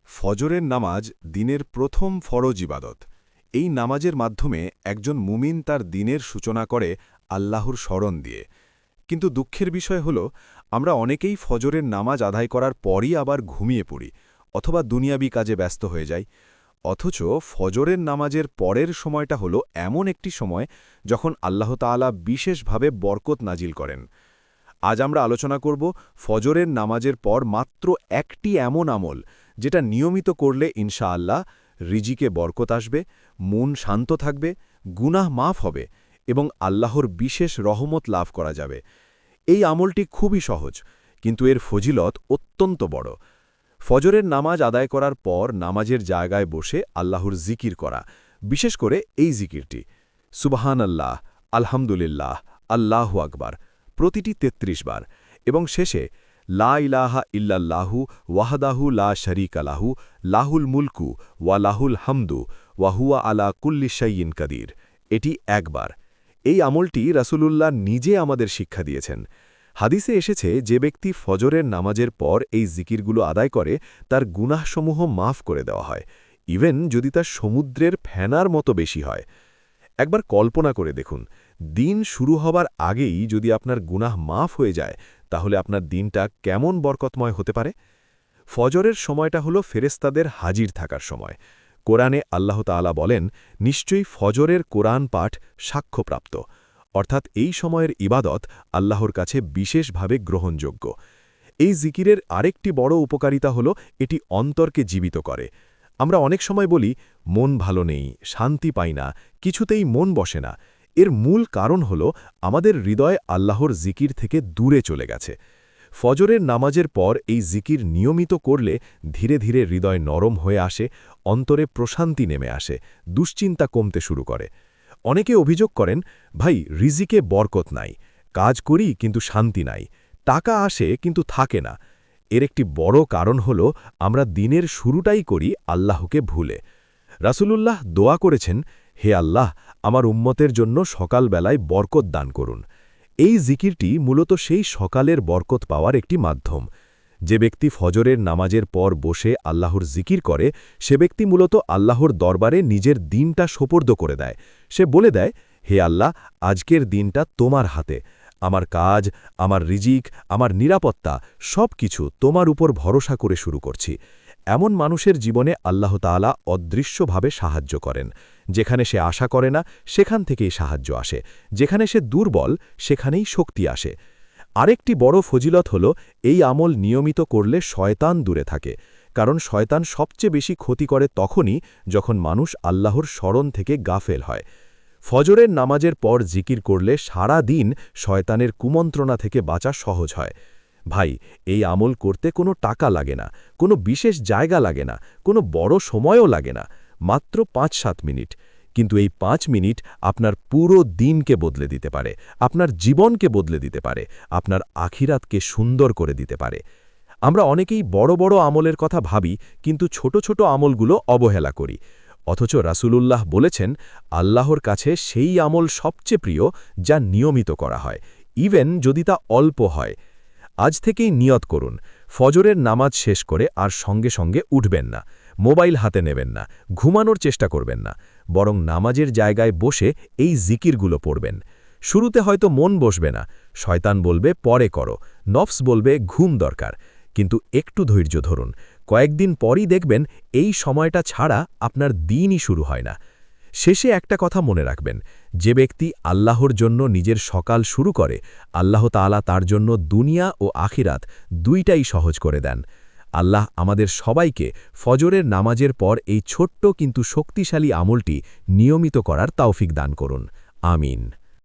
ফজরের নামাজ দিনের প্রথম ফরজ ইবাদত। এই নামাজের মাধ্যমে একজন মুমিন তার দিনের সূচনা করে আল্লাহর স্মরণ দিয়ে। কিন্তু দুঃখের বিষয় হল, আমরা অনেকেই ফজরের নামাজ আদায় করার পরই আবার ঘুমিয়ে পড়ি অথবা দুনিয়াবি কাজে ব্যস্ত হয়ে যাই। অথচ ফজরের নামাজের পরের সময়টা হল এমন একটি সময় যখন আল্লাহ তাআলা বিশেষভাবে বরকত নাজিল করেন। আজ আমরা আলোচনা করব ফজরের নামাজের পর মাত্র একটি এমন আমল, যেটা নিয়মিত করলে ইনশাআল্লাহ রিজিকে বরকত আসবে, মন শান্ত থাকবে, গুনাহ মাফ হবে এবং আল্লাহর বিশেষ রহমত লাভ করা যাবে। এই আমলটি খুবই সহজ, কিন্তু এর ফজিলত অত্যন্ত বড়। ফজরের নামাজ আদায় করার পর নামাজের জায়গায় বসে আল্লাহর জিকির করা, বিশেষ করে এই জিকিরটি সুবহানাল্লাহ, আলহামদুলিল্লাহ, আল্লাহু আকবার, প্রতিটি ৩৩ বার, এবং শেষে লা ইলাহা ইল্লাল্লাহু ওয়াহদাহু লা শারীকা লাহু লাহুল মুলকু ওয়া লাহুল হামদু ওয়া হুয়া আলা কুল্লি শাইইন কাদির, এটি একবার। এই আমলটি রাসূলুল্লাহ নিজে আমাদের শিক্ষা দিয়েছেন। হাদিসে এসেছে, যে ব্যক্তি ফজরের নামাজের পর এই জিকিরগুলো আদায় করে তার গুনাহসমূহ মাফ করে দেওয়া হয়, ইভেন যদি তা সমুদ্রের ফেনার মতো বেশি হয়। একবার কল্পনা করে দেখুন, দিন শুরু হবার আগেই যদি আপনার গুনাহ মাফ হয়ে যায়, তাহলে আপনার দিনটা কেমন বরকতময় হতে পারে। ফজরের সময়টা হলো ফেরেশতাদের হাজির থাকার সময়। কোরআনে আল্লাহ তাআলা বলেন, নিশ্চয়ই ফজরের কোরআন পাঠ সাক্ষ্যপ্রাপ্ত, অর্থাৎ এই সময়ের ইবাদত আল্লাহর কাছে বিশেষভাবে গ্রহণযোগ্য। এই জিকিরের আরেকটি বড় উপকারিতা হল এটি অন্তরকে জীবিত করে। আমরা অনেক সময় বলি, মন ভালো নেই, শান্তি পাই না, কিছুতেই মন বসে না। এর মূল কারণ হল আমাদের হৃদয় আল্লাহর জিকির থেকে দূরে চলে গেছে। ফজরের নামাজের পর এই জিকির নিয়মিত করলে ধীরে ধীরে হৃদয় নরম হয়ে আসে, অন্তরে প্রশান্তি নেমে আসে, দুশ্চিন্তা কমতে শুরু করে। অনেকে অভিযোগ করেন, ভাই রিজিকে বরকত নাই, কাজ করি কিন্তু শান্তি নাই, টাকা আসে কিন্তু থাকে না। এর একটি বড় কারণ হল আমরা দিনের শুরুটাই করি আল্লাহকে ভুলে। রাসূলুল্লাহ দোয়া করেছেন, হে আল্লাহ, আমার উম্মতের জন্য সকালবেলায় বরকত দান করুন। এই জিকিরটি মূলত সেই সকালের বরকত পাওয়ার একটি মাধ্যম। যে ব্যক্তি ফজরের নামাজের পর বসে আল্লাহর জিকির করে, সে ব্যক্তি মূলত আল্লাহর দরবারে নিজের দিনটা সোপর্দ করে দেয়। সে বলে দেয়, হে আল্লাহ, আজকের দিনটা তোমার হাতে। আমার কাজ, আমার রিজিক, আমার নিরাপত্তা সব কিছু তোমার উপর ভরসা করে শুরু করছি। এমন মানুষের জীবনে আল্লাহ তাআলা অদৃশ্যভাবে সাহায্য করেন। যেখানে সে আশা করে না, সেখান থেকেই সাহায্য আসে। যেখানে সে দুর্বল, সেখানেই শক্তি আসে। আরেকটি বড় ফজিলত হল, এই আমল নিয়মিত করলে শয়তান দূরে থাকে। কারণ শয়তান সবচেয়ে বেশি ক্ষতি করে তখনই যখন মানুষ আল্লাহর স্মরণ থেকে গাফেল হয়। ফজরের নামাজের পর জিকির করলে সারা দিন শয়তানের কুমন্ত্রণা থেকে বাঁচা সহজ হয়। ভাই, এই আমল করতে কোনো টাকা লাগে না, কোনো বিশেষ জায়গা লাগে না, কোনো বড় সময়ও লাগে না, মাত্র ৫-৭ মিনিট। কিন্তু এই ৫ মিনিট আপনার পুরো দিনকে বদলে দিতে পারে, আপনার জীবনকে বদলে দিতে পারে, আপনার আখিরাতকে সুন্দর করে দিতে পারে। আমরা অনেকেই বড় বড় আমলের কথা ভাবি, কিন্তু ছোট ছোট আমলগুলো অবহেলা করি। অথচ রাসূলুল্লাহ বলেছেন, আল্লাহর কাছে সেই আমল সবচেয়ে প্রিয় যা নিয়মিত করা হয়, ইভেন যদি তা অল্প হয়। আজ থেকেই নিয়ত করুন, ফজরের নামাজ শেষ করে আর সঙ্গে সঙ্গে উঠবেন না, মোবাইল হাতে নেবেন না, ঘুমানোর চেষ্টা করবেন না, বরং নামাজের জায়গায় বসে এই জিকিরগুলো পড়বেন। শুরুতে হয়তো মন বসবে না, শয়তান বলবে পরে করো, নফস বলবে ঘুম দরকার, কিন্তু একটু ধৈর্য ধরুন। কয়েকদিন পরই দেখবেন এই সময়টা ছাড়া আপনার দিনই শুরু হয় না। শেষে একটা কথা মনে রাখবেন, যে ব্যক্তি আল্লাহর জন্য নিজের সকাল শুরু করে, আল্লাহ তাআলা তার জন্য দুনিয়া ও আখিরাত দুইটাই সহজ করে দেন। আল্লাহ আমাদের সবাইকে ফজরের নামাজের পর এই ছোট্ট কিন্তু শক্তিশালী আমলটি নিয়মিত করার তৌফিক দান করুন। আমিন।